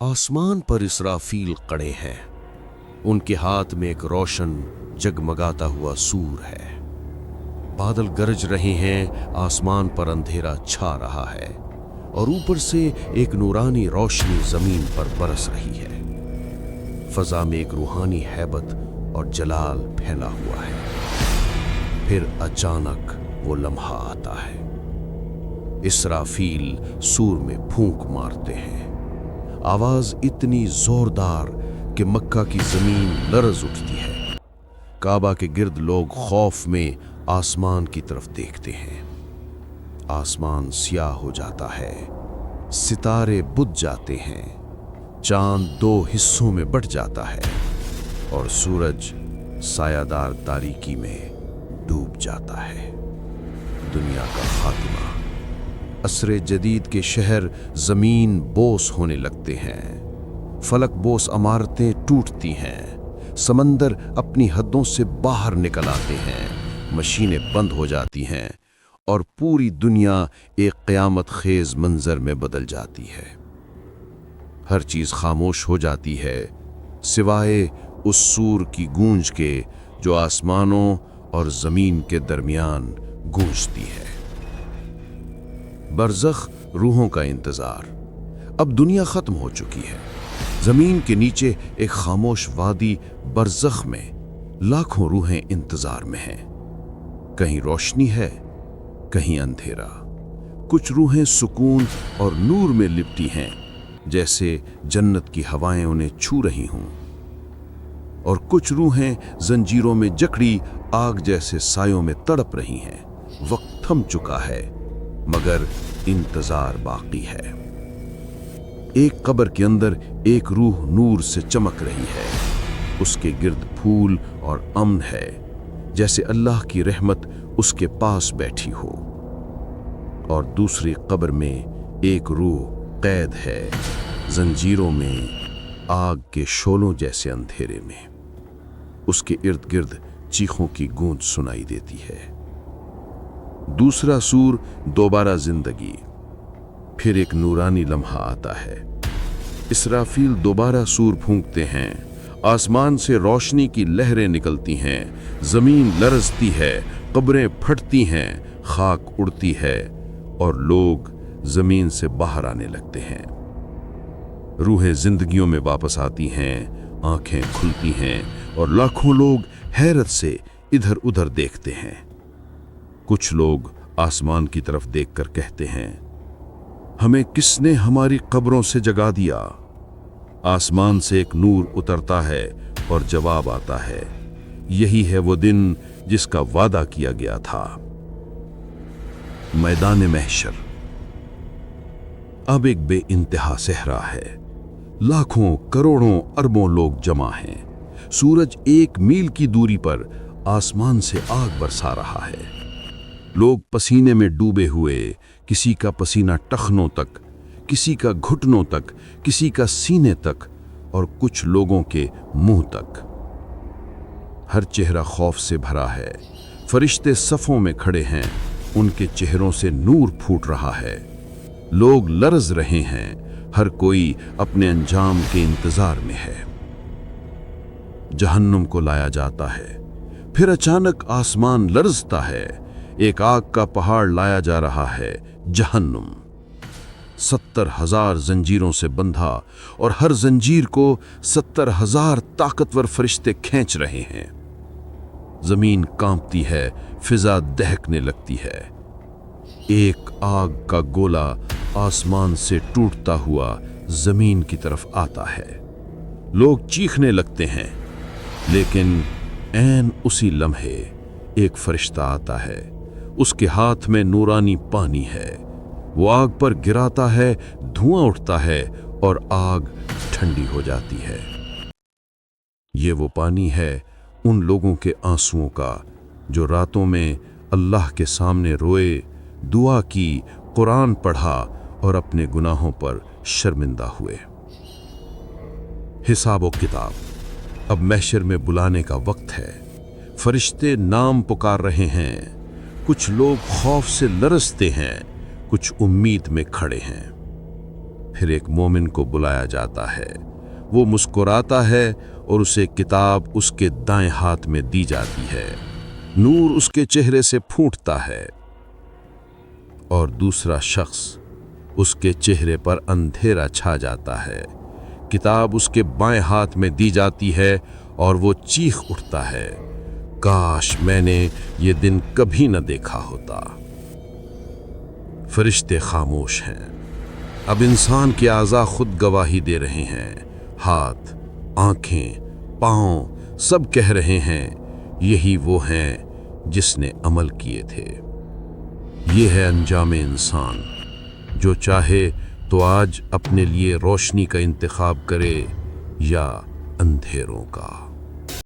आसमान पर इसराफील खड़े हैं। उनके हाथ में एक रोशन जगमगाता हुआ सूर है। बादल गरज रहे हैं, आसमान पर अंधेरा छा रहा है और ऊपर से एक नूरानी रोशनी जमीन पर बरस रही है। फजा में एक रूहानी हैबत और जलाल फैला हुआ है। फिर अचानक वो लम्हा आता है। इसराफील सूर में फूंक मारते हैं। आवाज इतनी जोरदार कि मक्का की जमीन लरज उठती है। काबा के गिर्द लोग खौफ में आसमान की तरफ देखते हैं। आसमान स्याह हो जाता है, सितारे बुझ जाते हैं, चांद दो हिस्सों में बट जाता है और सूरज सायादार तारीकी में डूब जाता है। दुनिया का खात्मा। असरे जदीद के शहर जमीन बोस होने लगते हैं। फलक बोस इमारतें टूटती हैं। समंदर अपनी हदों से बाहर निकल आते हैं। मशीनें बंद हो जाती हैं और पूरी दुनिया एक क़यामत खेज मंजर में बदल जाती है। हर चीज खामोश हो जाती है सिवाय उस सूर की गूंज के जो आसमानों और जमीन के दरमियान गूंजती है। बरज़ख रूहों का इंतजार। अब दुनिया खत्म हो चुकी है। जमीन के नीचे एक खामोश वादी बरज़ख में लाखों रूहें इंतजार में हैं। कहीं रोशनी है, कहीं अंधेरा। कुछ रूहें सुकून और नूर में लिपटी हैं, जैसे जन्नत की हवाएं उन्हें छू रही हों, और कुछ रूहें जंजीरों में जकड़ी आग जैसे सायों में तड़प रही हैं। वक्त थम चुका है, मगर इंतजार बाकी है। एक कब्र के अंदर एक रूह नूर से चमक रही है। उसके गिर्द फूल और अमन है, जैसे अल्लाह की रहमत उसके पास बैठी हो। और दूसरी कब्र में एक रूह कैद है, जंजीरों में, आग के शोलों जैसे अंधेरे में। उसके इर्द गिर्द चीखों की गूंज सुनाई देती है। दूसरा सूर दोबारा जिंदगी। फिर एक नूरानी लम्हा आता है। इसराफील दोबारा सूर फूंकते हैं। आसमान से रोशनी की लहरें निकलती हैं। जमीन लरजती है, कब्रें फटती हैं, खाक उड़ती है और लोग जमीन से बाहर आने लगते हैं। रूहें जिंदगियों में वापस आती हैं, आंखें खुलती हैं और लाखों लोग हैरत से इधर उधर देखते हैं। कुछ लोग आसमान की तरफ देखकर कहते हैं, हमें किसने हमारी कब्रों से जगा दिया? आसमान से एक नूर उतरता है और जवाब आता है, यही है वो दिन जिसका वादा किया गया था। मैदान महशर। अब एक बेइंतहा सहरा है। लाखों करोड़ों अरबों लोग जमा हैं। सूरज 1 मील की दूरी पर आसमान से आग बरसा रहा है। लोग पसीने में डूबे हुए, किसी का पसीना टखनों तक, किसी का घुटनों तक, किसी का सीने तक और कुछ लोगों के मुंह तक। हर चेहरा खौफ से भरा है। फरिश्ते सफों में खड़े हैं, उनके चेहरों से नूर फूट रहा है। लोग लरज रहे हैं, हर कोई अपने अंजाम के इंतजार में है। जहन्नुम को लाया जाता है। फिर अचानक आसमान लरजता है। एक आग का पहाड़ लाया जा रहा है, जहन्नुम। 70,000 जंजीरों से बंधा और हर जंजीर को 70,000 ताकतवर फरिश्ते खींच रहे हैं। जमीन कांपती है, फिजा दहकने लगती है। एक आग का गोला आसमान से टूटता हुआ जमीन की तरफ आता है। लोग चीखने लगते हैं, लेकिन ऐन उसी लम्हे एक फरिश्ता आता है। उसके हाथ में नूरानी पानी है। वो आग पर गिराता है, धुआं उठता है और आग ठंडी हो जाती है। ये वो पानी है उन लोगों के आंसुओं का जो रातों में अल्लाह के सामने रोए, दुआ की, कुरान पढ़ा और अपने गुनाहों पर शर्मिंदा हुए। हिसाब और किताब। अब महशर में बुलाने का वक्त है। फरिश्ते नाम पुकार रहे हैं। कुछ लोग खौफ से लरजते हैं, कुछ उम्मीद में खड़े हैं। پھر ایک مومن کو بلایا جاتا ہے، وہ مسکراتا ہے اور اسے کتاب اس کے دائیں ہاتھ میں دی جاتی ہے، نور اس کے چہرے سے پھوٹتا ہے، اور دوسرا شخص اس کے چہرے پر اندھیرا چھا جاتا ہے، کتاب اس کے بائیں ہاتھ میں دی جاتی ہے اور وہ چیخ اٹھتا ہے، کاش میں نے یہ دن کبھی نہ دیکھا ہوتا۔ فرشتے خاموش ہیں، اب انسان کے اعضاء خود گواہی دے رہے ہیں، ہاتھ، آنکھیں، پاؤں سب کہہ رہے ہیں یہی وہ ہیں جس نے عمل کیے تھے۔ یہ ہے انجام انسان، جو چاہے تو آج اپنے لیے روشنی کا انتخاب کرے یا اندھیروں کا۔